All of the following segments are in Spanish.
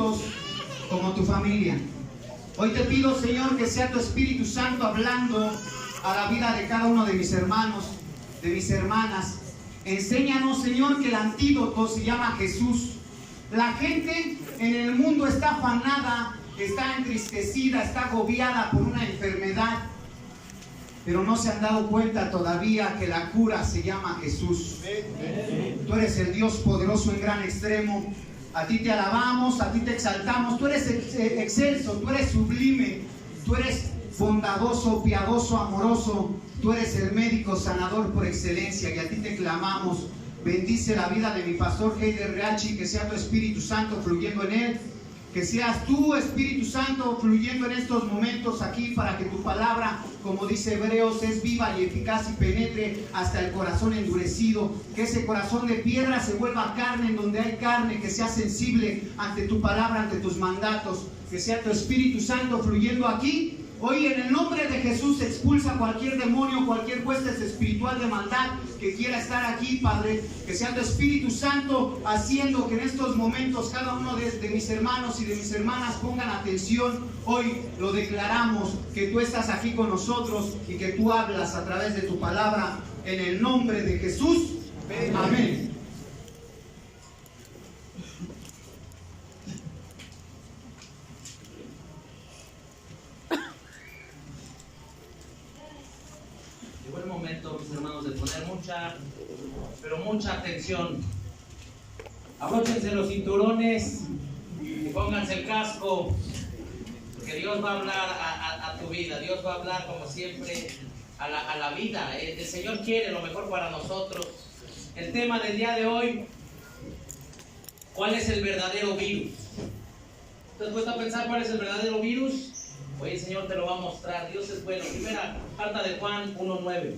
juntos como tu familia. Hoy te pido, Señor, que sea tu Espíritu Santo hablando a la vida de cada uno de mis hermanos, de mis hermanas. Enséñanos, Señor, que el antídoto se llama Jesús. La gente en el mundo está afanada, está entristecida, está agobiada por una enfermedad, pero no se han dado cuenta todavía que la cura se llama Jesús. Tú eres el Dios poderoso en gran extremo. A ti te alabamos, a ti te exaltamos. Tú eres excelso, tú eres sublime, tú eres bondadoso, piadoso, amoroso. Tú eres el médico sanador por excelencia y a ti te clamamos. Bendice la vida de mi pastor Heider Reachi, que sea tu Espíritu Santo fluyendo en él. Que seas tú, Espíritu Santo, fluyendo en estos momentos aquí para que tu palabra, como dice Hebreos, es viva y eficaz y penetre hasta el corazón endurecido. Que ese corazón de piedra se vuelva carne en donde hay carne, que sea sensible ante tu palabra, ante tus mandatos. Que sea tu Espíritu Santo fluyendo aquí. Hoy en el nombre de Jesús expulsa cualquier demonio, cualquier hueste espiritual de maldad que quiera estar aquí, Padre. Que sea tu Espíritu Santo haciendo que en estos momentos cada uno de mis hermanos y de mis hermanas pongan atención. Hoy lo declaramos que tú estás aquí con nosotros y que tú hablas a través de tu palabra en el nombre de Jesús. Amén. Llegó el momento, mis hermanos, de poner mucha atención. Abróchense los cinturones y pónganse el casco, porque Dios va a hablar a tu vida. Dios va a hablar, como siempre, a la vida. El Señor quiere lo mejor para nosotros. El tema del día de hoy: ¿cuál es el verdadero virus? ¿Te has puesto a pensar cuál es el verdadero virus? Hoy el Señor te lo va a mostrar. Dios es bueno. Primera carta de Juan 1:9.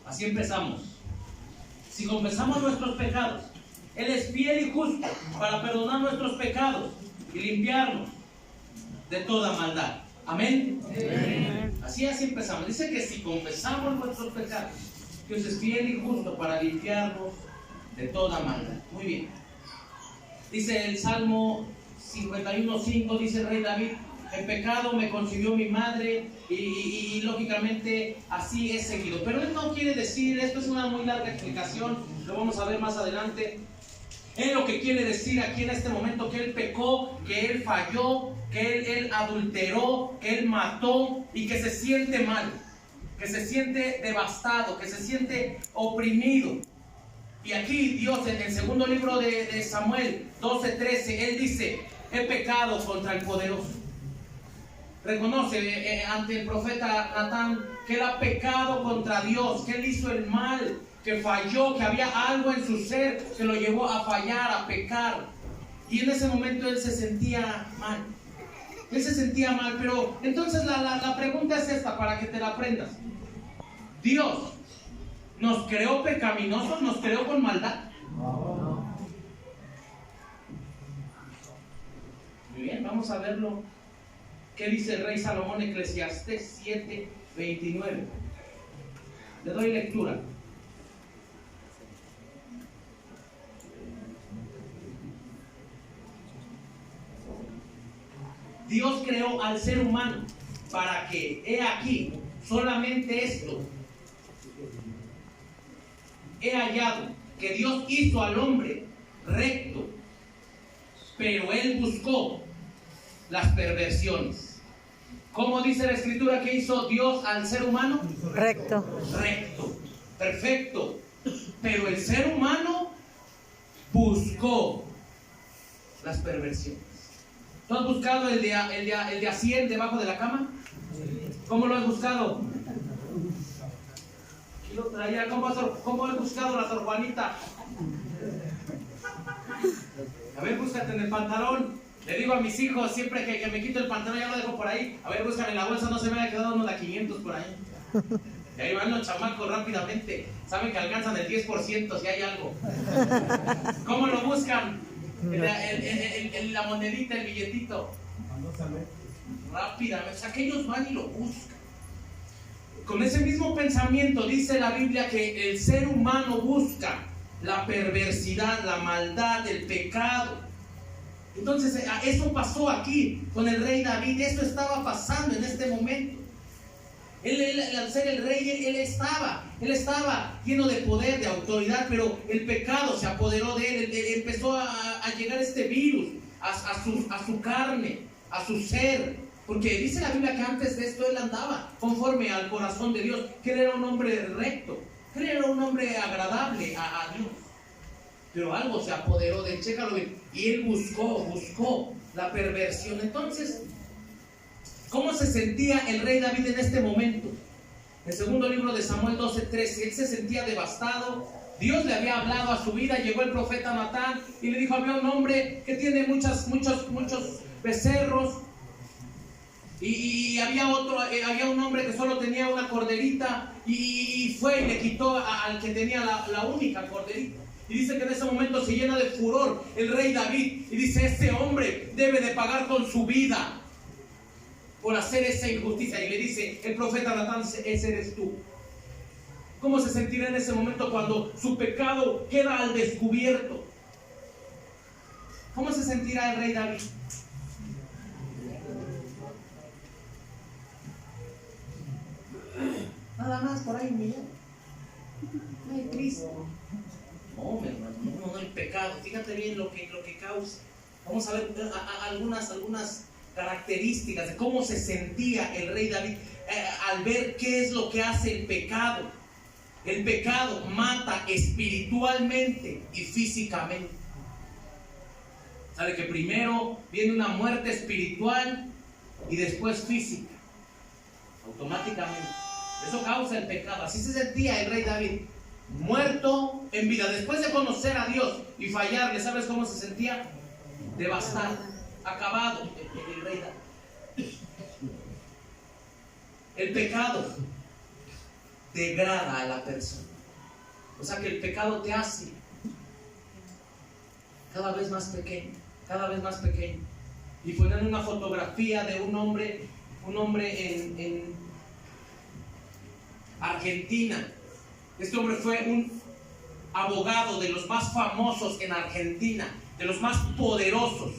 Así empezamos. Si confesamos nuestros pecados, Él es fiel y justo para perdonar nuestros pecados y limpiarnos de toda maldad. Amén. Así empezamos. Dice que si confesamos nuestros pecados, Dios es fiel y justo para limpiarnos de toda maldad. Muy bien. Dice el Salmo 51:5, dice el rey David: en pecado me concibió mi madre, y lógicamente así es seguido. Pero él no quiere decir, esto es una muy larga explicación, lo vamos a ver más adelante. Él lo que quiere decir aquí en este momento, que él pecó, que él falló, que él adulteró, que él mató y que se siente mal, que se siente devastado, que se siente oprimido. Y aquí Dios, en el segundo libro de Samuel 12:13, él dice: he pecado contra el poderoso. Reconoce ante el profeta Natán que él ha pecado contra Dios, que él hizo el mal, que falló, que había algo en su ser que lo llevó a fallar, a pecar. Y en ese momento él se sentía mal. Él se sentía mal, pero entonces la pregunta es esta, para que te la aprendas. ¿Dios nos creó pecaminosos? ¿Nos creó con maldad? Muy bien, vamos a verlo. ¿Qué dice el rey Salomón? Eclesiastés 7:29. Le doy lectura. Dios creó al ser humano para que, he aquí, solamente esto he hallado, que Dios hizo al hombre recto, pero él buscó las perversiones. ¿Cómo dice la Escritura que hizo Dios al ser humano? Recto. Recto, perfecto. Pero el ser humano buscó las perversiones. ¿Tú has buscado el de a 100 debajo de la cama? ¿Cómo lo has buscado? Aquí lo traía. ¿Cómo has buscado la Sor Juanita? A ver, búscate en el pantalón. Le digo a mis hijos siempre que me quito el pantalón, ya lo dejo por ahí. A ver, búscame en la bolsa, no se me haya quedado uno de 500 por ahí. Y ahí van los chamacos rápidamente. Saben que alcanzan el 10% si hay algo. ¿Cómo lo buscan? buscan la monedita, el billetito rápidamente. O sea, que ellos van y lo buscan. Con ese mismo pensamiento dice la Biblia que el ser humano busca la perversidad, la maldad, el pecado. Entonces eso pasó aquí con el rey David. Esto estaba pasando en este momento. Él al ser el rey, él estaba lleno de poder, de autoridad, pero el pecado se apoderó de él. Empezó a llegar este virus a su carne, a su ser. Porque dice la Biblia que antes de esto él andaba conforme al corazón de Dios, que él era un hombre recto, que él era un hombre agradable a Dios. Pero algo se apoderó de él, chécalo bien, y él buscó la perversión. Entonces, ¿cómo se sentía el rey David en este momento? En el segundo libro de Samuel 12:13, él se sentía devastado. Dios le había hablado a su vida, llegó el profeta Natán y le dijo: había un hombre que tiene muchos becerros. Y había un hombre que solo tenía una corderita, y fue y le quitó al que tenía la única corderita. Y dice que en ese momento se llena de furor el rey David y dice: este hombre debe de pagar con su vida por hacer esa injusticia. Y le dice el profeta Natán: ese eres tú. ¿Cómo se sentirá en ese momento cuando su pecado queda al descubierto? ¿Cómo se sentirá el rey David? Nada más por ahí humillado. Ay, Cristo. No, hermano, no, el pecado. Fíjate bien lo que causa. Vamos a ver algunas características de cómo se sentía el rey David al ver qué es lo que hace el pecado. El pecado mata espiritualmente y físicamente. Sabe que primero viene una muerte espiritual y después física. Automáticamente. Eso causa el pecado. Así se sentía el rey David, muerto en vida. Después de conocer a Dios y fallarle, ¿sabes cómo se sentía? Devastado, acabado el rey David. El pecado degrada a la persona. O sea que el pecado te hace cada vez más pequeño, cada vez más pequeño. Y ponen una fotografía de un hombre en Argentina. Este hombre fue un abogado de los más famosos en Argentina, de los más poderosos.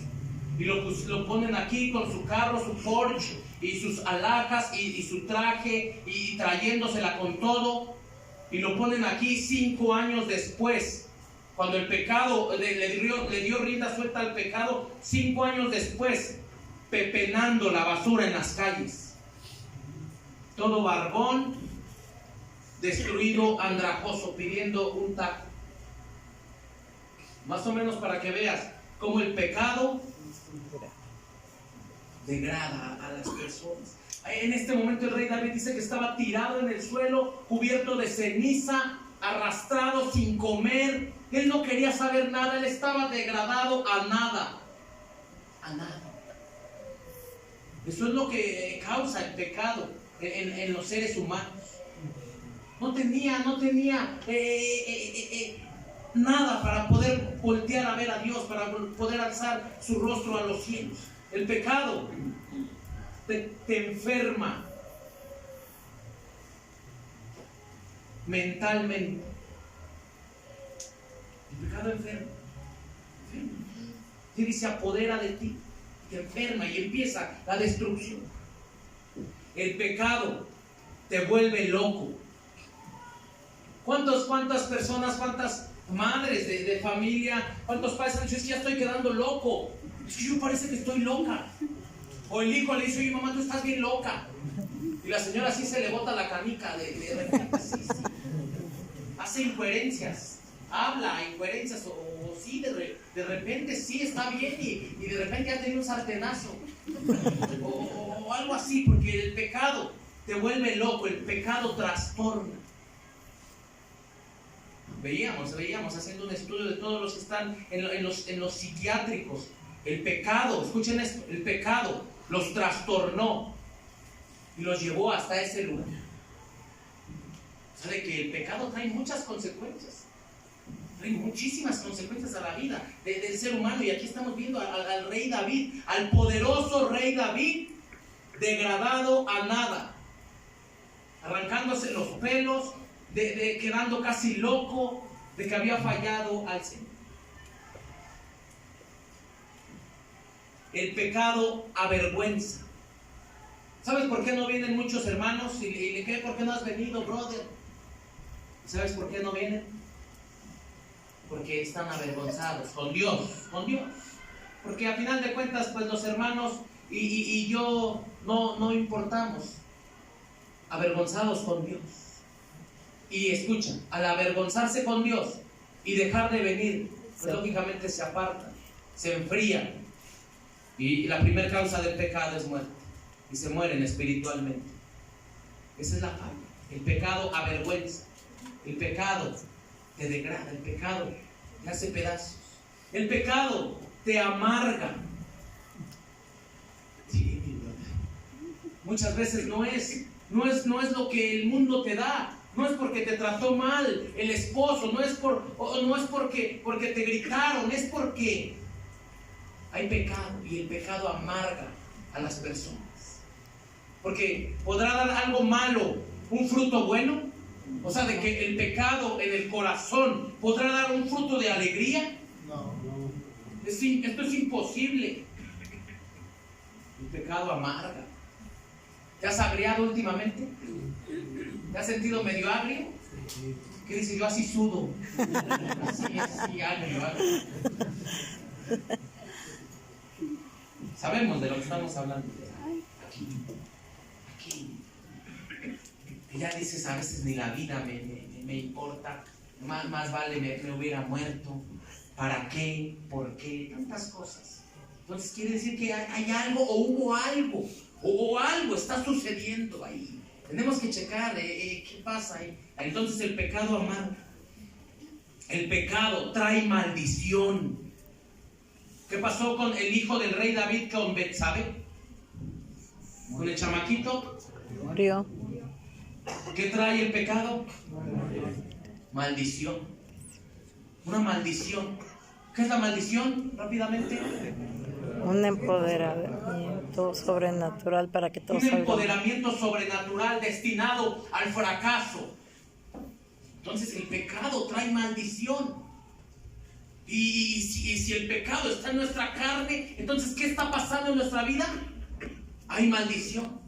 Y lo ponen aquí con su carro, su Porsche y sus alhajas y su traje, y trayéndosela con todo. Y lo ponen aquí 5 años después, cuando el pecado le dio rienda suelta al pecado. 5 años después, pepenando la basura en las calles, todo barbón, destruido, andrajoso, pidiendo un taco. Más o menos para que veas cómo el pecado degrada a las personas. En este momento el rey David dice que estaba tirado en el suelo, cubierto de ceniza, arrastrado, sin comer. Él no quería saber nada, él estaba degradado a nada. A nada. Eso es lo que causa el pecado en los seres humanos. No tenía nada para poder voltear a ver a Dios, para poder alzar su rostro a los cielos. El pecado te enferma mentalmente. El pecado enferma. Y se apodera de ti, te enferma y empieza la destrucción. El pecado te vuelve loco. ¿Cuántas personas, cuántas madres de familia, cuántos padres han dicho: es que ya estoy quedando loco, es que yo parece que estoy loca? O el hijo le dice: oye, mamá, tú estás bien loca. Y la señora así se le bota la canica de repente, sí. Hace incoherencias, habla incoherencias, o sí, de repente sí está bien, y de repente ya tiene un sartenazo, o algo así, porque el pecado te vuelve loco, el pecado trastorna. Veíamos haciendo un estudio de todos los que están en los psiquiátricos. El pecado, escuchen esto, el pecado los trastornó y los llevó hasta ese lugar. ¿Sabe que el pecado trae muchas consecuencias? Hay muchísimas consecuencias a la vida del ser humano, y aquí estamos viendo al rey David, al poderoso rey David, degradado a nada, arrancándose los pelos, quedando casi loco de que había fallado al Señor. El pecado avergüenza. ¿Sabes por qué no vienen muchos hermanos? Y le creen, ¿por qué no has venido, brother? ¿Sabes por qué no vienen? Porque están avergonzados con Dios, con Dios. Porque a final de cuentas, pues los hermanos y yo no importamos. Avergonzados con Dios. Y escucha, al avergonzarse con Dios y dejar de venir, pues lógicamente se apartan, se enfrían. Y la primera causa del pecado es muerte. Y se mueren espiritualmente. Esa es la falla. El pecado avergüenza. El pecado te degrada. El pecado te hace pedazos. El pecado te amarga. Sí, muchas veces no es lo que el mundo te da. No es porque te trató mal el esposo. No es porque te gritaron. Es porque hay pecado. Y el pecado amarga a las personas. Porque podrá dar algo malo un fruto bueno. O sea, de que el pecado en el corazón podrá dar un fruto de alegría. No. Esto es imposible. El pecado amarga. ¿Te has agriado últimamente? ¿Te has sentido medio agrio? ¿Qué dice? Yo así sudo. Así agrio. Sabemos de lo que estamos hablando. Aquí. Y ya dices, a veces ni la vida me importa. Más vale me hubiera muerto. ¿Para qué? ¿Por qué? Tantas cosas. Entonces quiere decir que hay algo o hubo algo. O algo está sucediendo ahí. Tenemos que checar qué pasa ahí. Entonces el pecado amarga. El pecado trae maldición. ¿Qué pasó con el hijo del rey David con Betsabé? Con el chamaquito. Murió. ¿Qué trae el pecado? Maldición. Una maldición. ¿Qué es la maldición? Rápidamente. Un empoderamiento sobrenatural para que todos salgan. Un empoderamiento sobrenatural destinado al fracaso. Entonces el pecado trae maldición. Y si el pecado está en nuestra carne, entonces ¿qué está pasando en nuestra vida? Hay maldición.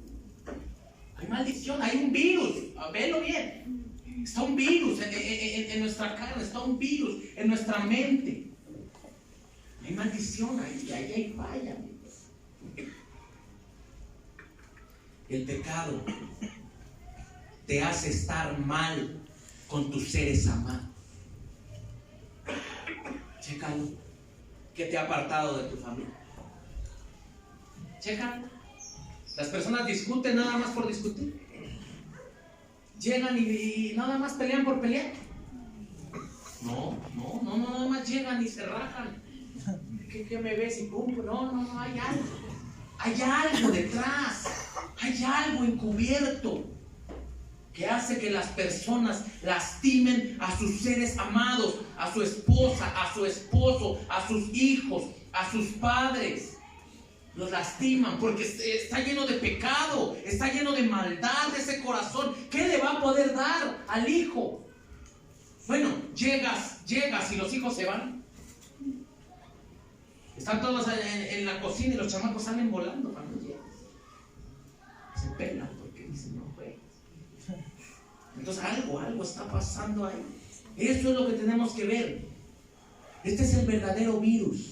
Hay maldición, hay un virus. Velo bien. Está un virus en nuestra carne, está un virus en nuestra mente. Hay maldición, ahí hay falla. El pecado te hace estar mal con tus seres amados. Chécalo. ¿Qué te ha apartado de tu familia? Chécalo. Las personas discuten nada más por discutir. Llegan y nada más pelean por pelear. No, nada más llegan y se rajan. ¿Qué me ves? Y pum, no, hay algo. Hay algo detrás. Hay algo encubierto que hace que las personas lastimen a sus seres amados, a su esposa, a su esposo, a sus hijos, a sus padres. Los lastiman porque está lleno de pecado, está lleno de maldad ese corazón. ¿Qué le va a poder dar al hijo? Bueno, llegas y los hijos se van. Están todos en la cocina y los chamacos salen volando cuando llegas. Se pelan porque dicen no juegues. Entonces algo está pasando ahí. Eso es lo que tenemos que ver. Este es el verdadero virus.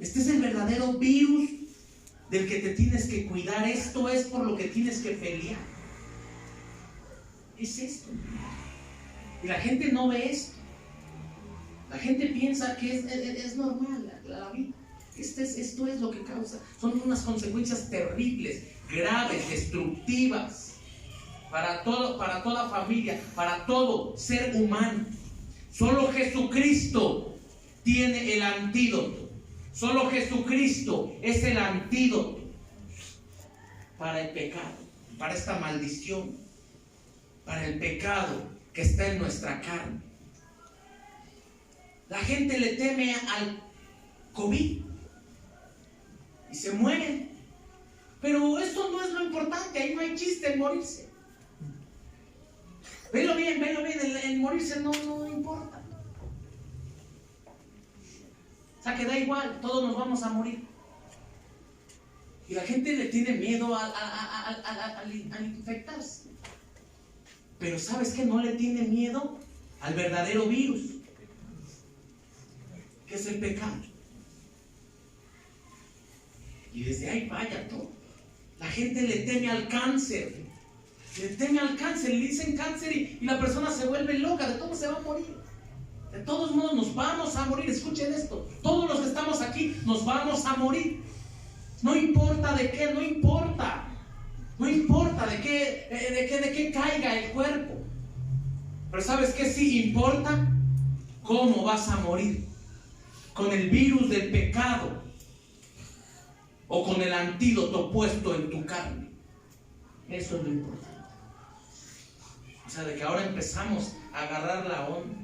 Este es el verdadero virus del que te tienes que cuidar. Esto es por lo que tienes que pelear. Es esto. Y la gente no ve esto. La gente piensa que es normal la vida. Esto es lo que causa. Son unas consecuencias terribles, graves, destructivas para toda familia, para todo ser humano. Solo Jesucristo tiene el antídoto. Solo Jesucristo es el antídoto para el pecado, para esta maldición, para el pecado que está en nuestra carne. La gente le teme al COVID y se mueren. Pero eso no es lo importante, ahí no hay chiste en morirse. Velo bien, el morirse no importa. O sea que da igual, todos nos vamos a morir. Y la gente le tiene miedo al infectarse. Pero ¿sabes qué? No le tiene miedo al verdadero virus, que es el pecado. Y desde ahí vaya todo. La gente le teme al cáncer. Le teme al cáncer, le dicen cáncer y la persona se vuelve loca, de todo se va a morir. De todos modos nos vamos a morir. Escuchen esto, todos los que estamos aquí nos vamos a morir. No importa de qué, no importa. No importa de qué caiga el cuerpo. Pero ¿sabes qué sí importa? ¿Cómo vas a morir? ¿Con el virus del pecado o con el antídoto puesto en tu carne? Eso es lo importante. O sea, de que ahora empezamos a agarrar la onda.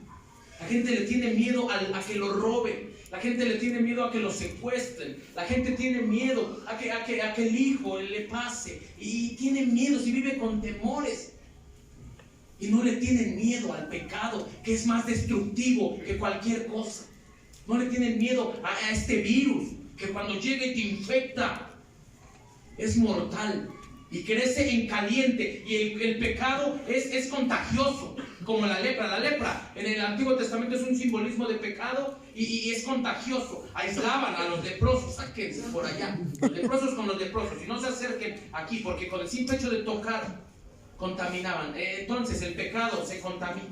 La gente le tiene miedo a que lo roben. La gente le tiene miedo a que lo secuestren. La gente tiene miedo a que el hijo le pase. Y tiene miedo, si vive con temores. Y no le tienen miedo al pecado, que es más destructivo que cualquier cosa. No le tienen miedo a este virus, que cuando llega y te infecta, es mortal. Y crece en caliente. Y el pecado es contagioso, como la lepra. La lepra en el Antiguo Testamento es un simbolismo de pecado y es contagioso. Aislaban a los leprosos, sáquense por allá. Los leprosos con los leprosos. Y no se acerquen aquí, porque con el simple hecho de tocar, contaminaban. Entonces el pecado se contamina.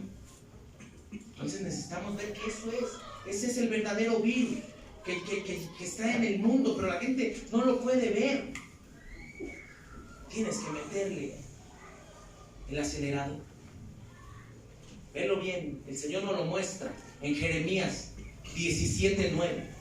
Entonces necesitamos ver que eso es. Ese es el verdadero virus que está en el mundo, pero la gente no lo puede ver. Tienes que meterle el acelerador. Velo bien, el Señor nos lo muestra en Jeremías 17:9.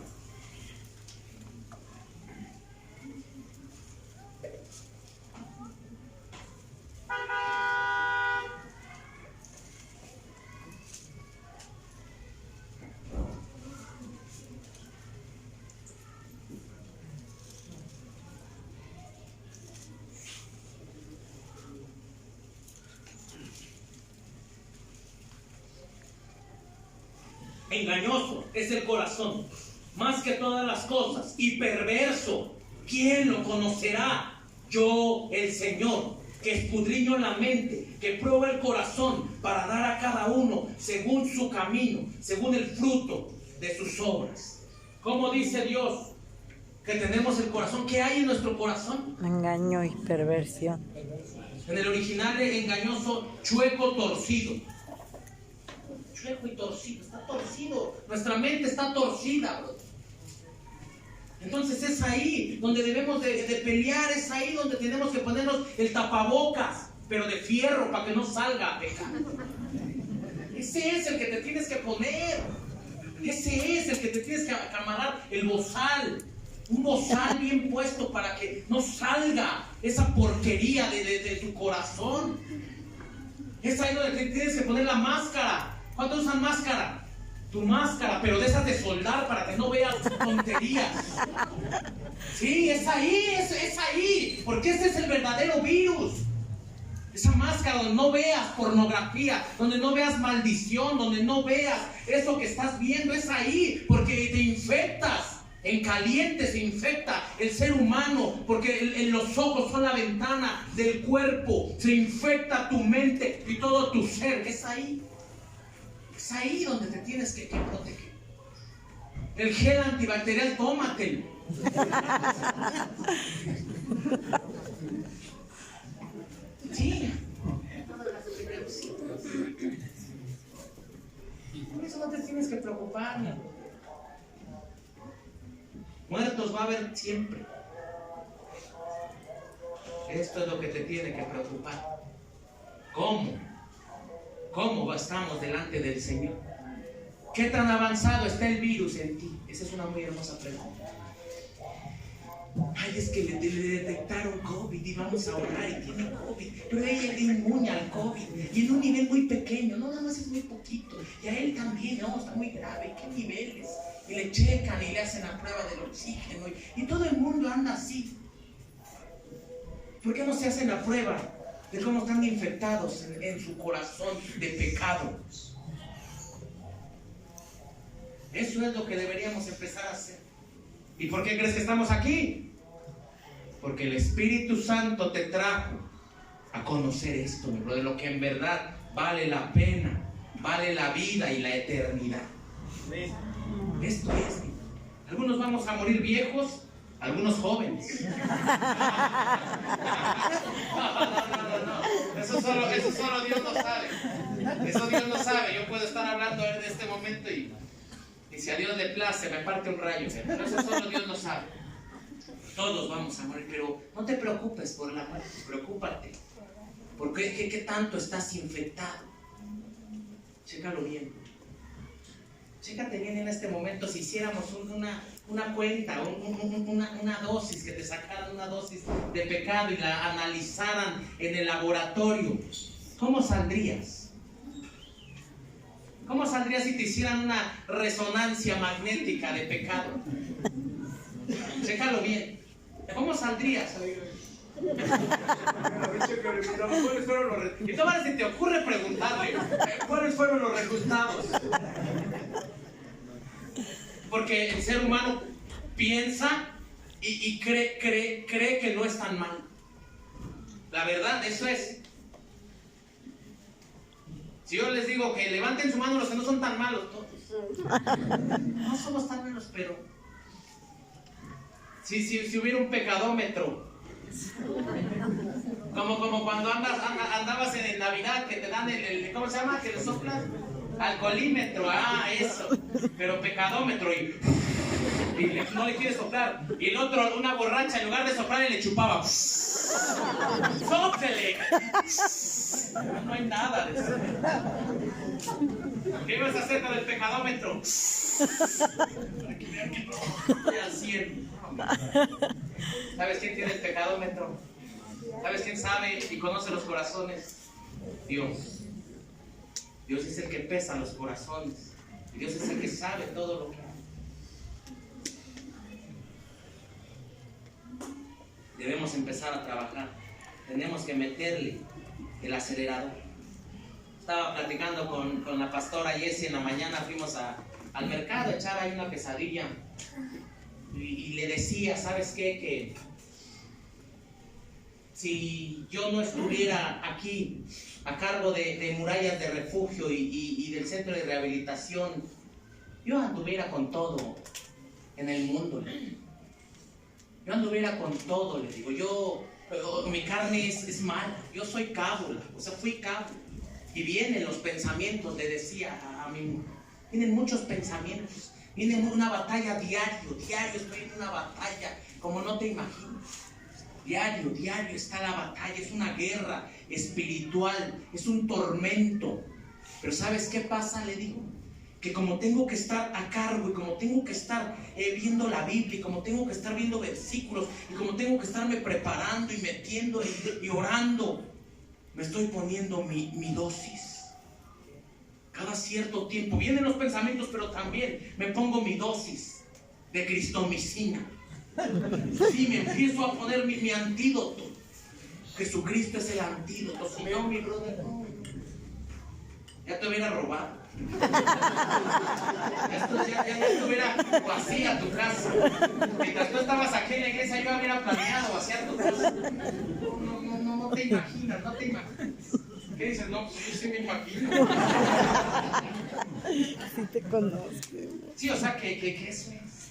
Engañoso es el corazón, más que todas las cosas, y perverso. ¿Quién lo conocerá? Yo, el Señor, que escudriño la mente, que prueba el corazón para dar a cada uno según su camino, según el fruto de sus obras. ¿Cómo dice Dios que tenemos el corazón? ¿Qué hay en nuestro corazón? Engaño y perversión. En el original engañoso, chueco, torcido. Chueco y torcido, está torcido. Nuestra mente está torcida, bro. Entonces es ahí donde debemos de pelear, es ahí donde tenemos que ponernos el tapabocas, pero de fierro, para que no salga a pecar. Ese es el que te tienes que poner. Ese es el que te tienes que amarrar, el bozal. Un bozal bien puesto para que no salga esa porquería de tu corazón. Es ahí donde te tienes que poner la máscara. ¿Cuántos usan máscara? Tu máscara, pero de esas de soldar para que no veas tonterías. Sí, es ahí, porque ese es el verdadero virus. Esa máscara donde no veas pornografía, donde no veas maldición, donde no veas eso que estás viendo, es ahí, porque te infectas. En caliente se infecta el ser humano, porque los ojos son la ventana del cuerpo. Se infecta tu mente y todo tu ser. Es ahí. Es ahí donde te tienes que proteger. El gel antibacterial, tómatelo. Sí. Por eso no te tienes que preocupar. Muertos va a haber siempre. Esto es lo que te tiene que preocupar. ¿Cómo estamos delante del Señor? ¿Qué tan avanzado está el virus en ti? Esa es una muy hermosa pregunta. Ay, es que le detectaron COVID y vamos a orar y tiene COVID. Pero ella es inmune al COVID y en un nivel muy pequeño, no, nada más es muy poquito. Y a él también, no, está muy grave. ¿Qué niveles? Y le checan y le hacen la prueba del oxígeno y todo el mundo anda así. ¿Por qué no se hacen la prueba de cómo están infectados en su corazón de pecado? Eso es lo que deberíamos empezar a hacer. ¿Y por qué crees que estamos aquí? Porque el Espíritu Santo te trajo a conocer esto, mi brother, lo que en verdad vale la pena, vale la vida y la eternidad. Esto es. Algunos vamos a morir viejos, algunos jóvenes. No. Eso solo Dios lo sabe. Eso Dios lo sabe. Yo puedo estar hablando de este momento y si a Dios le place me parte un rayo, pero eso solo Dios lo sabe. Todos vamos a morir, pero no te preocupes por la muerte, preocúpate. Porque ¿qué tanto estás infectado? Chécalo bien. Chécate bien en este momento. Si hiciéramos una cuenta, una dosis, que te sacaran una dosis de pecado y la analizaran en el laboratorio, ¿cómo saldrías? ¿Cómo saldrías si te hicieran una resonancia magnética de pecado? Chécalo bien. ¿Cómo saldrías? Y tú vas, si te ocurre preguntarle ¿cuáles fueron los resultados? Porque el ser humano piensa y cree que no es tan mal. La verdad, eso es. Si yo les digo que levanten su mano los que no son tan malos, todos. No somos tan malos, pero si hubiera un pecadómetro, como cuando andabas en Navidad, que te dan el ¿cómo se llama? Que le soplan alcoholímetro, eso, pero pecadómetro y no le quiere soplar, y el otro, una borracha, en lugar de soplarle le chupaba. ¡Sóplele! No hay nada de eso. ¿Qué ibas a hacer con el pecadómetro? Para que vean que no estoy al 100. ¿Sabes quién tiene el pecadómetro? ¿Sabes quién sabe y conoce los corazones? Dios. Dios es el que pesa los corazones. Y Dios es el que sabe todo lo que hay. Debemos empezar a trabajar. Tenemos que meterle el acelerador. Estaba platicando con la pastora Jessie en la mañana. Fuimos al mercado a echar ahí una quesadilla. Y le decía, ¿sabes qué? Que si yo no estuviera aquí a cargo de Murallas de Refugio y del centro de rehabilitación, yo anduviera con todo en el mundo. Yo anduviera con todo, le digo. Mi carne es mala. Yo soy cábula, o sea, fui cábula. Y vienen los pensamientos, le decía a mí. Vienen muchos pensamientos. Viene una batalla diario estoy en una batalla como no te imaginas. Diario está la batalla, es una guerra espiritual, es un tormento. Pero ¿sabes qué pasa? Le digo, que como tengo que estar a cargo y como tengo que estar viendo la Biblia y como tengo que estar viendo versículos y como tengo que estarme preparando y metiendo y orando, me estoy poniendo mi dosis. Cada cierto tiempo vienen los pensamientos, pero también me pongo mi dosis de cristomicina. Sí, me empiezo a poner mi antídoto. Jesucristo es el antídoto. Si no, mi brother, no. Ya te hubiera robado. Ya estuviera vacía tu casa. Mientras tú estabas aquí en la iglesia, yo hubiera planeado vaciar tu casa. No te imaginas. ¿Qué dices? No, pues yo sí me imagino. Sí te conozco. Sí, o sea, que eso es.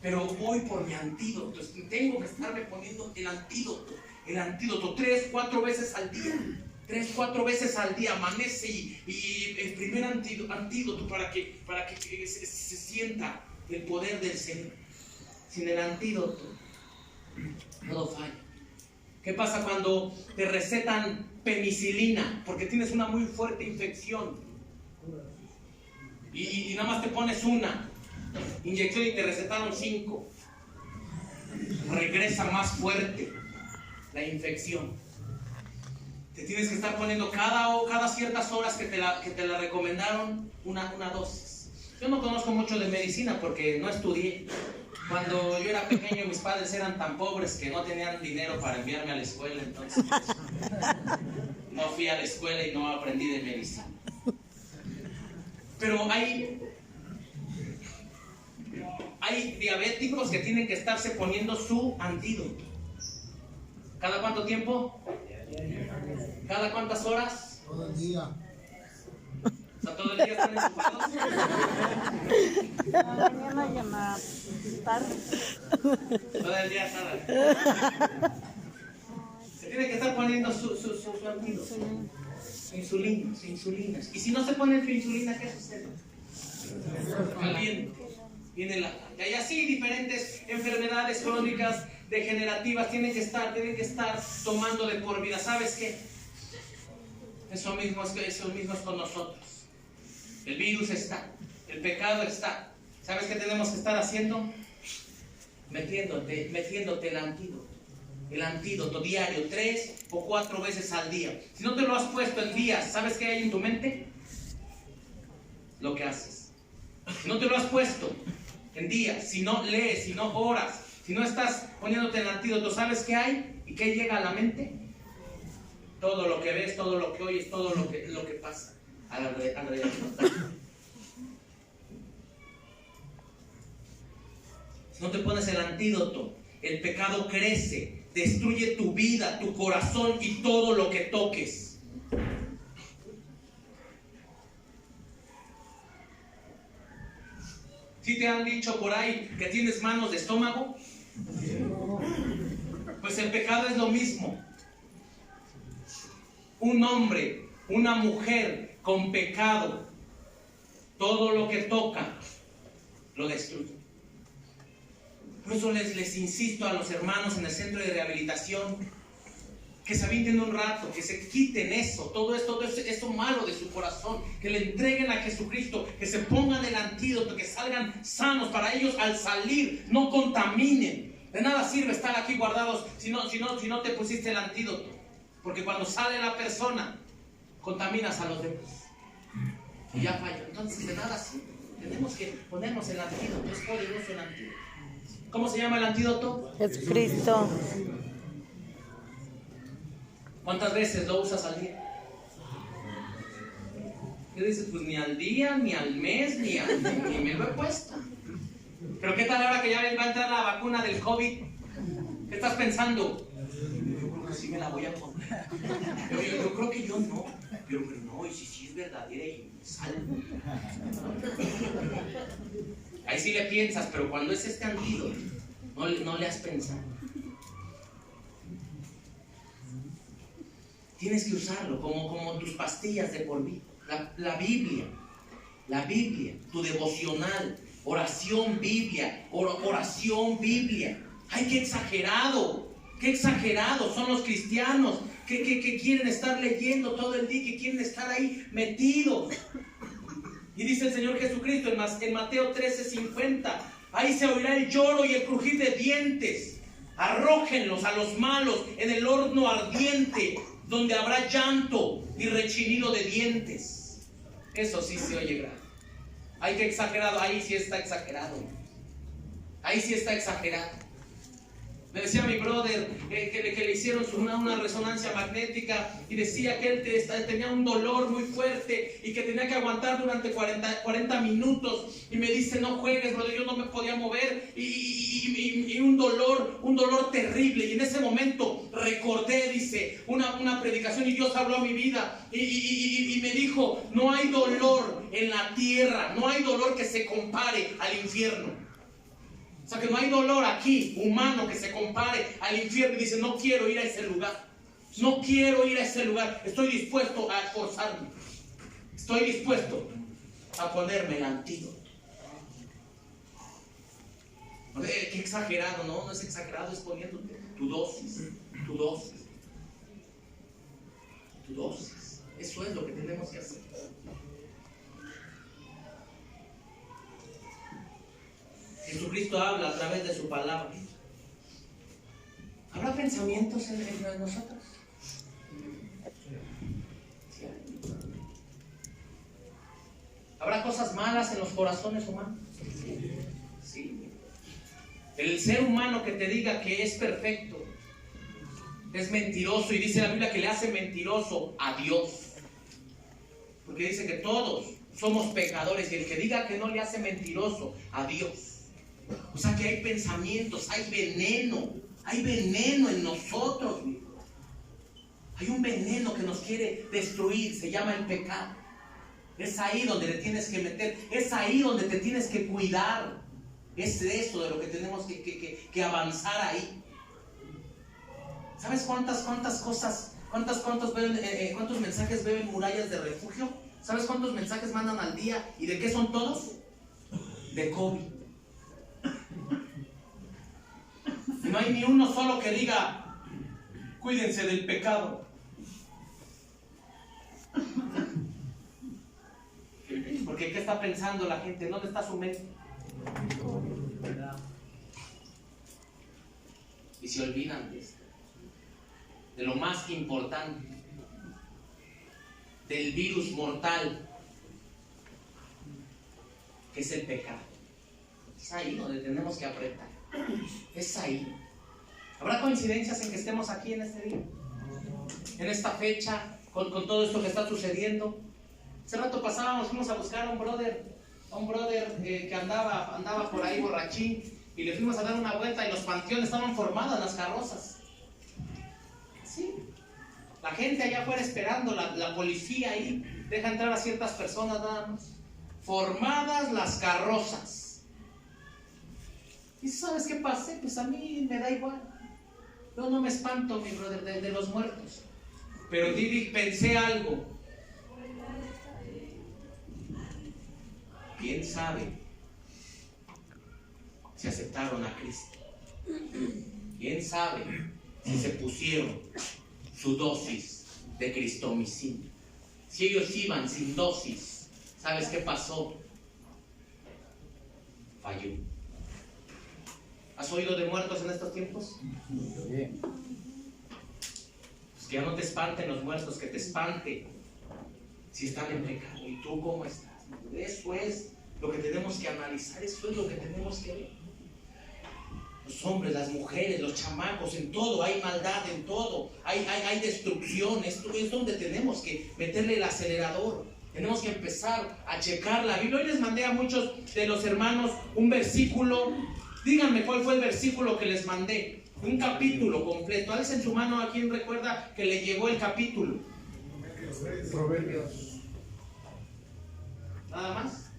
Pero voy por mi antídoto. Tengo que estarme poniendo el antídoto. 3-4 veces al día. 3-4 veces al día amanece y el primer antídoto para que se sienta el poder del Señor. Sin el antídoto, todo falla. ¿Qué pasa cuando te recetan penicilina porque tienes una muy fuerte infección? Y nada más te pones una inyección y te recetaron 5. regresa más fuerte la infección. Te tienes que estar poniendo cada ciertas horas que te la recomendaron una dosis. Yo no conozco mucho de medicina porque no estudié. Cuando yo era pequeño, mis padres eran tan pobres que no tenían dinero para enviarme a la escuela, entonces no fui a la escuela y no aprendí de medicina. Pero hay diabéticos que tienen que estarse poniendo su antídoto. ¿Cada cuánto tiempo? ¿Cada cuántas horas? Todo el día. O sea, todo el día están enchufados. Mañana llamada tarde. Todo el día tarde. Se tiene que estar poniendo su antídoto. Insulinas. Y si no se pone su insulina, ¿qué sucede? Caliente. Viene la... Y hay así diferentes enfermedades crónicas, degenerativas, tienen que estar tomando de por vida. ¿Sabes qué? Eso mismo es con nosotros. El virus está, el pecado está. ¿Sabes qué tenemos que estar haciendo? Metiéndote el antídoto diario, 3 o 4 veces al día. Si no te lo has puesto en días, ¿sabes qué hay en tu mente? Lo que haces. Si no te lo has puesto en días, si no lees, si no oras, si no estás poniéndote el antídoto, ¿sabes qué hay? ¿Y qué llega a la mente? Todo lo que ves, todo lo que oyes, todo lo que pasa alrededor. Si no te pones el antídoto, el pecado crece, destruye tu vida, tu corazón y todo lo que toques. ¿Sí te han dicho por ahí que tienes manos de estómago? Pues el pecado es lo mismo. Un hombre, una mujer con pecado, todo lo que toca lo destruye. Por eso les insisto a los hermanos en el centro de rehabilitación que se avienten un rato, que se quiten todo eso malo de su corazón, que le entreguen a Jesucristo, que se pongan el antídoto, que salgan sanos para ellos al salir, no contaminen. De nada sirve estar aquí guardados si no te pusiste el antídoto, porque cuando sale la persona contaminas a los demás y ya falla. Entonces de nada sirve. Tenemos que ponernos el antídoto, es poderoso el antídoto. ¿Cómo se llama el antídoto? Jesucristo. ¿Cuántas veces lo usas al día? ¿Qué dices? Pues ni al día, ni al mes, ni me lo he puesto. Pero ¿qué tal ahora que ya va a entrar la vacuna del COVID? ¿Qué estás pensando? Yo creo que sí me la voy a poner. Yo creo que yo no. Pero no, y si es verdadera y salvo. Ahí sí le piensas, pero cuando es este antídoto, no le has pensado. Tienes que usarlo como tus pastillas de por vida. La Biblia, tu devocional, oración Biblia, oración Biblia. ¡Ay, qué exagerado son los cristianos que quieren estar leyendo todo el día, que quieren estar ahí metidos! Y dice el Señor Jesucristo en Mateo 13:50, ahí se oirá el lloro y el crujir de dientes. Arrójenlos a los malos en el horno ardiente, donde habrá llanto y rechinido de dientes. Eso sí se oye grave. Ay, qué exagerado. Ahí sí está exagerado. Me decía mi brother que le hicieron una resonancia magnética y decía que él tenía un dolor muy fuerte y que tenía que aguantar durante 40 minutos. Y me dice, no juegues, brother, yo no me podía mover y un dolor terrible. Y en ese momento recordé, dice, una predicación y Dios habló a mi vida y me dijo, no hay dolor en la tierra, no hay dolor que se compare al infierno. O sea, que no hay dolor aquí, humano, que se compare al infierno. Y dice, no quiero ir a ese lugar. Estoy dispuesto a esforzarme. Estoy dispuesto a ponerme el antídoto. Qué exagerado, ¿no? No es exagerado, es poniéndote tu dosis. Eso es lo que tenemos que hacer. Jesucristo habla a través de su palabra. ¿Habrá pensamientos en nosotros? Sí. ¿Habrá cosas malas en los corazones humanos? Sí. El ser humano que te diga que es perfecto es mentiroso, y dice la Biblia que le hace mentiroso a Dios, porque dice que todos somos pecadores, y el que diga que no le hace mentiroso a Dios. O sea que hay pensamientos, hay veneno en nosotros. Hay un veneno que nos quiere destruir, se llama el pecado. Es ahí donde te tienes que meter, es ahí donde te tienes que cuidar. Es eso de lo que tenemos que avanzar ahí. ¿Sabes cuántos mensajes veo en Murallas de Refugio? ¿Sabes cuántos mensajes mandan al día? ¿Y de qué son todos? De COVID. Y no hay ni uno solo que diga, cuídense del pecado. Porque ¿qué está pensando la gente? ¿Dónde está su mente? Y se olvidan de esto, de lo más importante, del virus mortal, que es el pecado. Es ahí donde tenemos que apretar. Es ahí. ¿Habrá coincidencias en que estemos aquí en este día? En esta fecha, con todo esto que está sucediendo. Hace rato pasábamos, fuimos a buscar a un brother que andaba por ahí borrachín, y le fuimos a dar una vuelta, y los panteones estaban formadas las carrozas. Sí. La gente allá afuera esperando, la policía ahí deja entrar a ciertas personas nada más. Formadas las carrozas. ¿Y sabes qué pasé? Pues a mí me da igual. Yo no me espanto, mi brother, de los muertos. Pero pensé algo. ¿Quién sabe si aceptaron a Cristo? ¿Quién sabe si se pusieron su dosis de cristomicina? Si ellos iban sin dosis, ¿sabes qué pasó? Falló. ¿Has oído de muertos en estos tiempos? Bien. Pues que ya no te espanten los muertos, que te espante si están en pecado. ¿Y tú cómo estás? Eso es lo que tenemos que analizar, eso es lo que tenemos que ver. Los hombres, las mujeres, los chamacos, en todo hay maldad, en todo hay destrucción. Esto es donde tenemos que meterle el acelerador. Tenemos que empezar a checar la Biblia. Hoy les mandé a muchos de los hermanos un versículo. Díganme cuál fue el versículo que les mandé. Un capítulo completo. Alcen su mano a quien recuerda que le llegó el capítulo. Proverbios. ¿Nada más?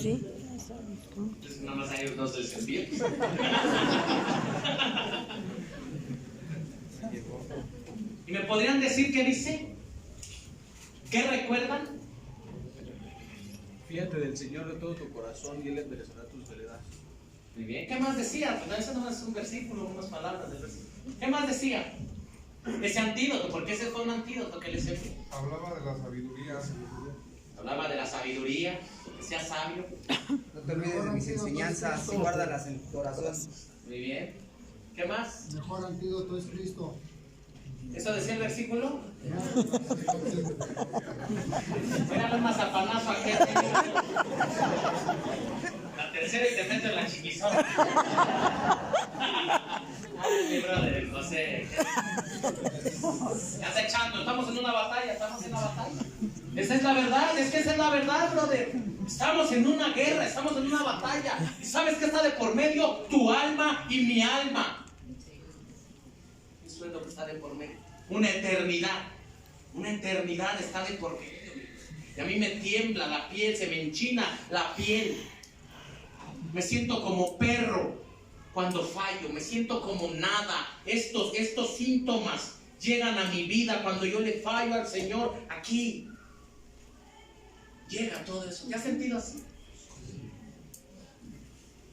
Sí. Nada más hay dos descendientes. ¿Y me podrían decir qué dice? ¿Qué recuerdan? Fíjate del Señor de todo tu corazón y Él enderezará tus veredas. Muy bien. ¿Qué más decía? Pues ese no es un versículo, unas palabras del versículo. ¿Qué más decía? Ese antídoto, porque ese fue un antídoto que le servía. Hablaba de la sabiduría. Hablaba de la sabiduría, que sea sabio. No te olvides de mis enseñanzas y guárdalas en tu corazón. Muy bien. ¿Qué más? Mejor antídoto es Cristo. ¿Eso decía el versículo? Era un mazapanazo aquel. La tercera y te meto en la chiquizona. Ay, mi brother, José. Ya está echando, estamos en una batalla, Esa es la verdad, es que esa es la verdad, brother. Estamos en una guerra, estamos en una batalla. ¿Y sabes qué está de por medio? Tu alma y mi alma. Eso es lo que está de por medio. Una eternidad está de por medio. Y a mí me tiembla la piel, se me enchina la piel. Me siento como perro cuando fallo, me siento como nada. Estos síntomas llegan a mi vida cuando yo le fallo al Señor. Aquí llega todo eso. ¿Te has sentido así?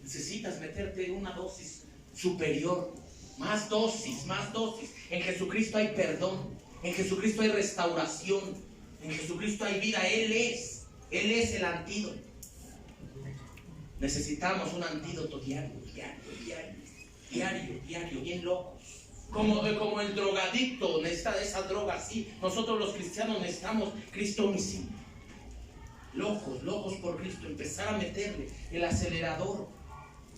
Necesitas meterte una dosis superior. Más dosis. En Jesucristo hay perdón. En Jesucristo hay restauración. En Jesucristo hay vida. Él es el antídoto. Necesitamos un antídoto diario, bien loco. Como el drogadicto necesita de esa droga, así nosotros los cristianos necesitamos Cristo homicidio. Locos por Cristo, empezar a meterle el acelerador.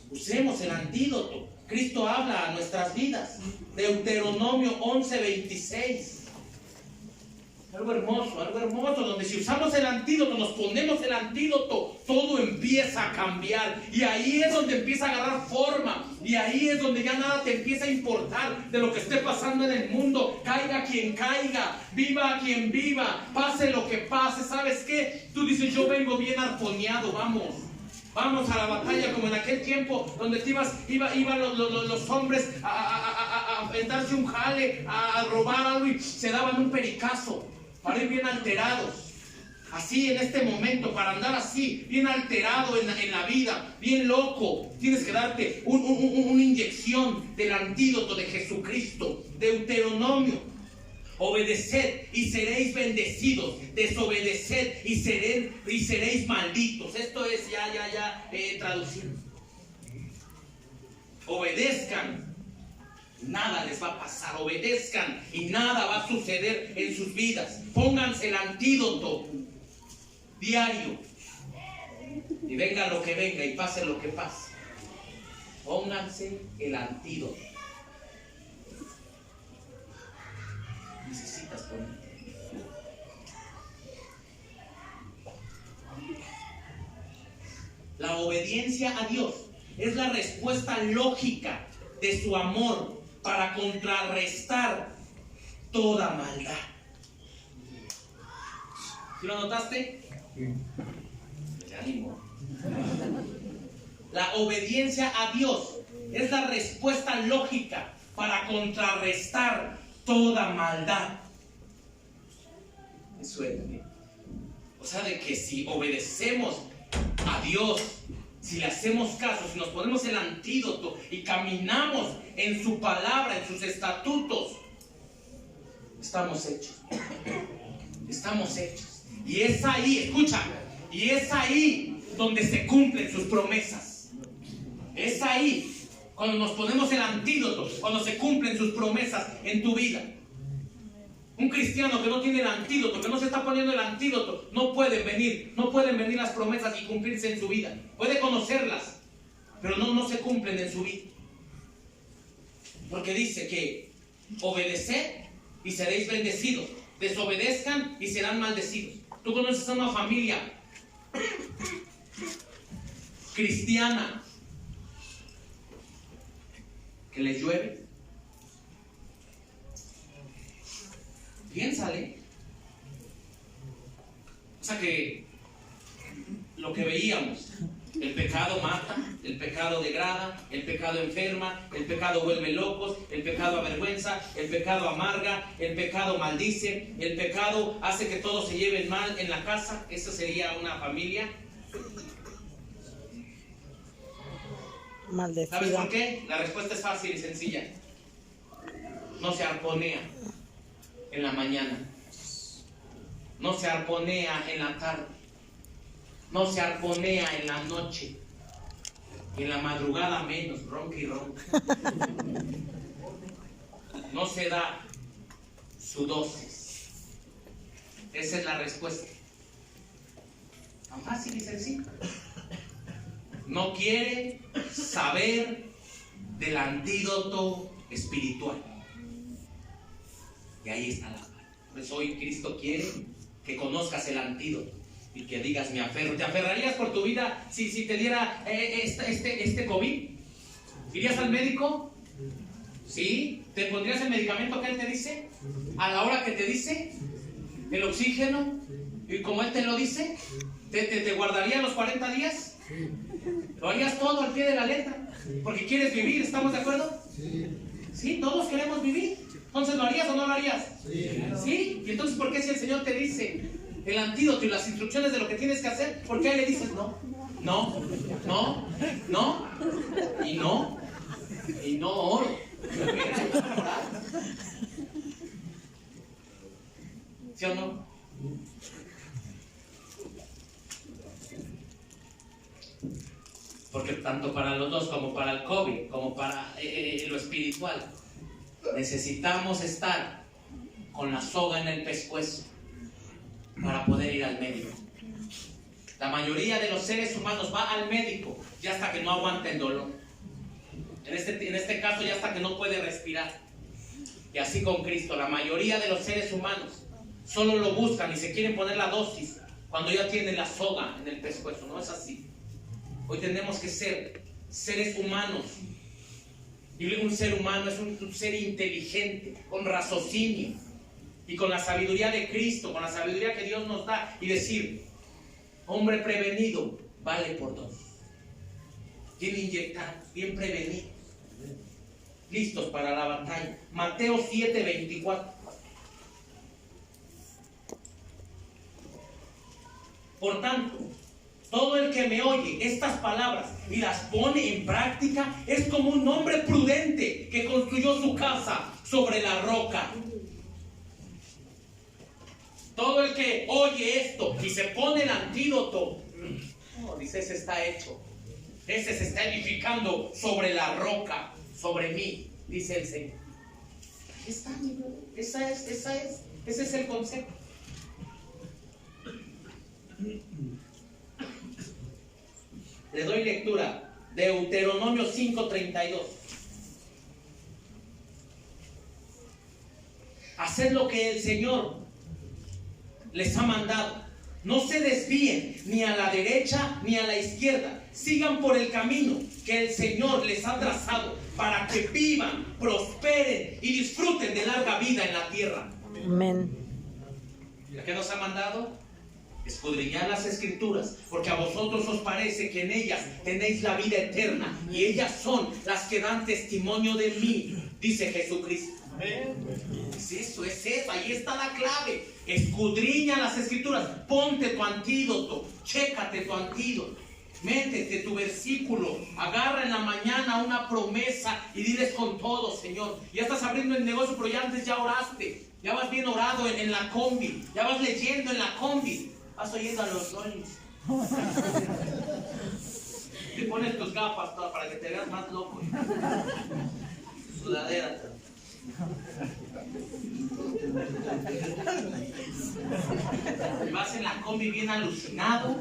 Usemos el antídoto. Cristo habla a nuestras vidas. Deuteronomio 11:26. Algo hermoso, donde si usamos el antídoto, nos ponemos el antídoto, todo empieza a cambiar. Y ahí es donde empieza a agarrar forma. Y ahí es donde ya nada te empieza a importar de lo que esté pasando en el mundo. Caiga quien caiga, viva quien viva, pase lo que pase. ¿Sabes qué? Tú dices, yo vengo bien arponeado, Vamos a la batalla como en aquel tiempo donde iban los hombres a darse un jale, a robar algo y se daban un pericazo para ir bien alterados. Así en este momento, para andar así, bien alterado en la vida, bien loco, tienes que darte una inyección del antídoto de Jesucristo. Deuteronomio. Obedeced y seréis bendecidos, desobedeced y seréis malditos. Esto es ya traducido. Obedezcan, nada les va a pasar. Obedezcan y nada va a suceder en sus vidas. Pónganse el antídoto diario. Y venga lo que venga y pase lo que pase. Pónganse el antídoto. Necesitas poner. La obediencia a Dios es la respuesta lógica de su amor para contrarrestar toda maldad. ¿Sí lo notaste? Te animo. La obediencia a Dios es la respuesta lógica para contrarrestar toda maldad. Me suena bien. O sea, de que si obedecemos a Dios, si le hacemos caso, si nos ponemos el antídoto y caminamos en su palabra, en sus estatutos, estamos hechos. Y es ahí, escucha, y es ahí donde se cumplen sus promesas. Es ahí cuando nos ponemos el antídoto, cuando se cumplen sus promesas en tu vida. Un cristiano que no tiene el antídoto, que no se está poniendo el antídoto, no pueden venir las promesas y cumplirse en su vida. Puede conocerlas, pero no se cumplen en su vida. Porque dice que obedeced y seréis bendecidos, desobedezcan y serán maldecidos. Tú conoces a una familia cristiana que les llueve. Piénsale. O sea que lo que veíamos, el pecado mata, el pecado degrada, el pecado enferma, el pecado vuelve locos, el pecado avergüenza, el pecado amarga, el pecado maldice, el pecado hace que todos se lleven mal en la casa. Esa sería una familia maldecida. ¿Sabes por qué? La respuesta es fácil y sencilla. No se arponea en la mañana, no se arponea en la tarde, no se arponea en la noche, y en la madrugada menos, ronca y ronca. No se da su dosis. Esa es la respuesta. Tan fácil y sencillo. No quiere saber del antídoto espiritual. Y ahí está la palabra. Por eso hoy Cristo quiere que conozcas el antídoto y que digas, me aferro. ¿Te aferrarías por tu vida si te diera este COVID? ¿Irías al médico? ¿Sí? ¿Te pondrías el medicamento que él te dice? ¿A la hora que te dice? ¿El oxígeno? ¿Y como él te lo dice? ¿Te guardaría los 40 días? ¿Lo harías todo al pie de la letra? Porque quieres vivir, ¿estamos de acuerdo? Sí, todos queremos vivir. Entonces, ¿lo harías o no lo harías? Sí. ¿Y entonces por qué si el Señor te dice el antídoto y las instrucciones de lo que tienes que hacer, por qué le dices no? No, y no oro? ¿Sí o no? Porque tanto para los dos, como para el COVID, como para lo espiritual, necesitamos estar con la soga en el pescuezo para poder ir al médico. La mayoría de los seres humanos va al médico ya hasta que no aguanta el dolor. En este caso ya hasta que no puede respirar. Y así con Cristo, la mayoría de los seres humanos solo lo buscan y se quieren poner la dosis cuando ya tienen la soga en el pescuezo. No es así. Hoy tenemos que ser seres humanos. Y un ser humano es un ser inteligente, con raciocinio y con la sabiduría de Cristo, con la sabiduría que Dios nos da, y decir: hombre prevenido vale por dos. Bien inyectados, bien prevenidos, listos para la batalla. Mateo 7:24. Por tanto, todo el que me oye estas palabras y las pone en práctica es como un hombre prudente que construyó su casa sobre la roca. Todo el que oye esto y se pone el antídoto, dice, ese está hecho. Ese se está edificando sobre la roca, sobre mí, dice el Señor. Está, mi brother. Ese es el concepto. Le doy lectura. Deuteronomio 5:32. Haced lo que el Señor les ha mandado. No se desvíen ni a la derecha ni a la izquierda. Sigan por el camino que el Señor les ha trazado para que vivan, prosperen y disfruten de larga vida en la tierra. Amén. ¿Qué nos ha mandado? Escudriñad las Escrituras, porque a vosotros os parece que en ellas tenéis la vida eterna, y ellas son las que dan testimonio de mí, dice Jesucristo. Es eso, ahí está la clave. Escudriña las Escrituras, ponte tu antídoto, chécate tu antídoto, métete tu versículo, agarra en la mañana una promesa y diles con todo: Señor, ya estás abriendo el negocio, pero ya antes ya oraste, ya vas bien orado en la combi, ya vas leyendo en la combi, vas oyendo a los Rollins. Te pones tus gafas para que te veas más loco. Sudadera. Y vas en la combi bien alucinado.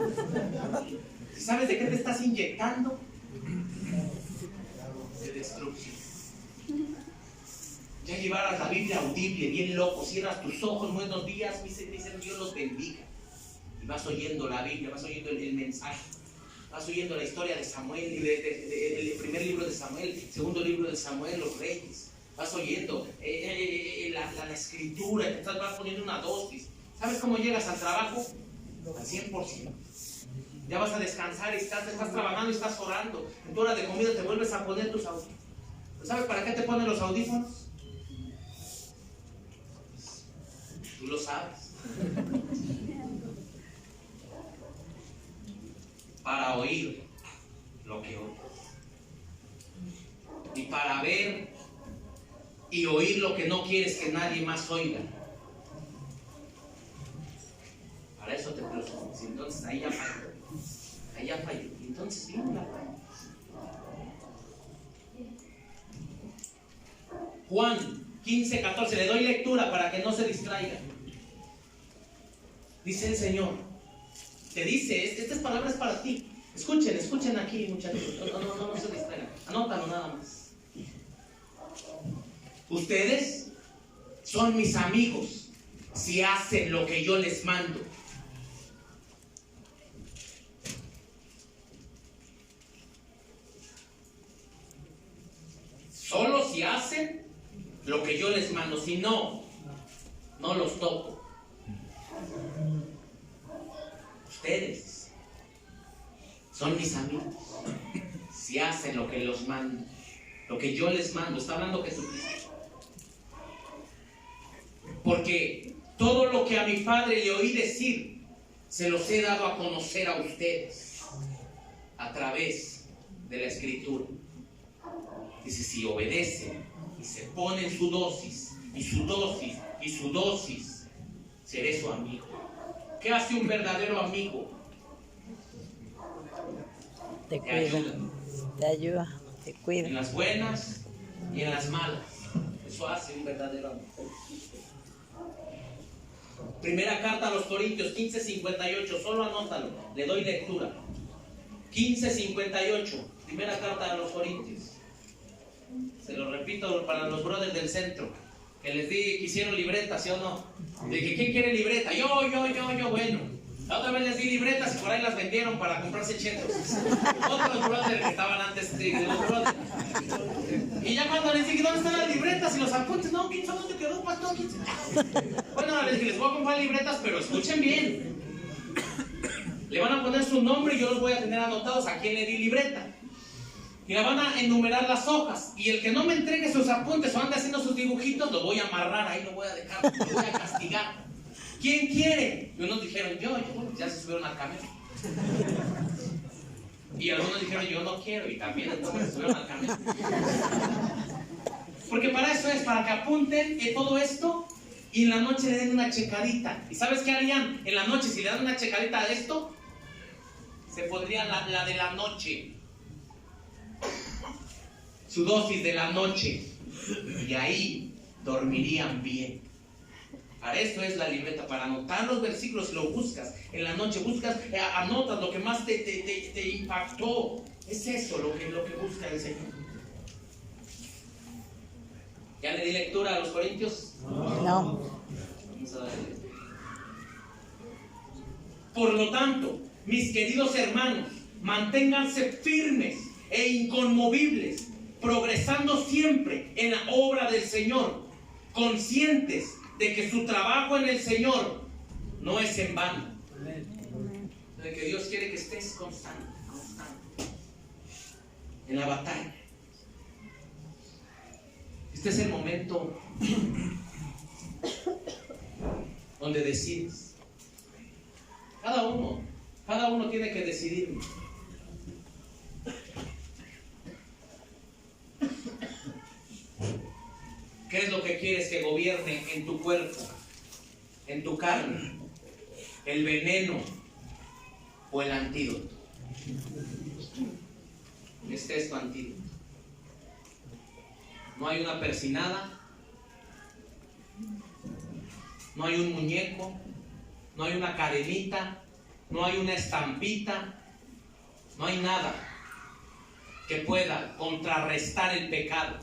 ¿Sabes de qué te estás inyectando? De destrucción. Ya llevaras la Biblia audible, bien loco, cierras tus ojos, buenos días, dicen Dios los bendiga. Y vas oyendo la Biblia, vas oyendo el mensaje, vas oyendo la historia de Samuel, el primer libro de Samuel, el segundo libro de Samuel, los reyes. Vas oyendo la escritura, te vas poniendo una dosis. ¿Sabes cómo llegas al trabajo? Al 100%. Ya vas a descansar y estás trabajando y estás orando. En tu hora de comida te vuelves a poner tus audífonos. ¿Sabes para qué te ponen los audífonos? Tú lo sabes. Para oír lo que oyes. Y para ver y oír lo que no quieres que nadie más oiga. Para eso te los pones. Entonces ahí ya falló. Ahí ya falló. Entonces viene la falla. Juan 15:14. Le doy lectura para que no se distraiga. Dice el Señor. Te dice, estas palabras para ti. Escuchen aquí, muchachos. No se distraigan. Anótalo nada más. Ustedes son mis amigos si hacen lo que yo les mando. Solo si hacen lo que yo les mando. Si no, no los toco. Ustedes son mis amigos si hacen lo que los mando, lo que yo les mando. Está hablando Jesucristo. Porque todo lo que a mi Padre le oí decir, se los he dado a conocer a ustedes a través de la Escritura. Dice, si obedecen y se ponen su dosis, y su dosis, y su dosis, seré su amigo. ¿Qué hace un verdadero amigo? te cuida, te ayuda, te En cuida. las buenas y en las malas. Eso hace un verdadero amor. Primera carta a los Corintios 15:58, solo anótalo, le doy lectura. 15:58, primera carta a los Corintios. Se lo repito para los brothers del centro, que les di que hicieron libretas, ¿sí o no? De que ¿quién quiere libreta? Yo, bueno. La otra vez les di libretas y por ahí las vendieron para comprarse chetos. Otros brothers que estaban antes de los brothers. Y ya cuando les dije, ¿dónde están las libretas y los apuntes? No, ¿quién sabe dónde quedó, pastor? Bueno, ahora les dije, les voy a comprar libretas, pero escuchen bien. Le van a poner su nombre y yo los voy a tener anotados a quién le di libreta. Y la van a enumerar las hojas. Y el que no me entregue sus apuntes o ande haciendo sus dibujitos, lo voy a amarrar ahí, lo voy a dejar, lo voy a castigar. ¿Quién quiere? Y unos dijeron, yo, ya se subieron al camión. Y algunos dijeron, yo no quiero, y también entonces se subieron al camión. Porque para eso es, para que apunten todo esto y en la noche le den una checadita. ¿Y sabes qué harían? En la noche, si le dan una checadita a esto, se pondrían la de la noche. Su dosis de la noche. Y ahí dormirían bien. Para esto es la libreta, para anotar los versículos. Lo buscas en la noche, anotas lo que más te impactó. Es eso lo que busca el Señor. ¿Ya le di lectura a los Corintios? No. Vamos a darle. Por lo tanto, mis queridos hermanos, manténganse firmes e inconmovibles, progresando siempre en la obra del Señor, conscientes de que su trabajo en el Señor no es en vano. De que Dios quiere que estés constante en la batalla. Este es el momento donde decides. Cada uno tiene que decidir. ¿Qué es lo que quieres que gobierne en tu cuerpo, en tu carne? ¿El veneno o el antídoto? Este es tu antídoto. No hay una persinada, no hay un muñeco, no hay una cadenita, no hay una estampita, no hay nada que pueda contrarrestar el pecado.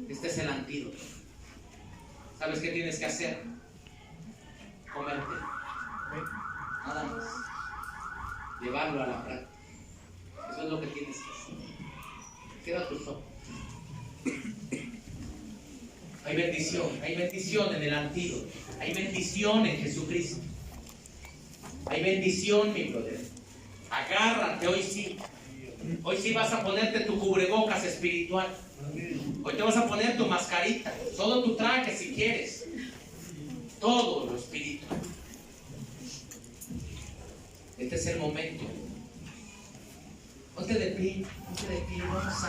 Este es el antídoto. ¿Sabes qué tienes que hacer? Comerte. Nada más. Llevarlo a la práctica. Eso es lo que tienes que hacer. Cierra tus ojos. Hay bendición en el antídoto. Hay bendición en Jesucristo. Hay bendición, mi brother. Agárrate, hoy sí. Hoy sí vas a ponerte tu cubrebocas espiritual. Hoy te vas a poner tu mascarita, todo tu traje si quieres, todo lo espiritual. Este es el momento. Ponte de pie, vamos a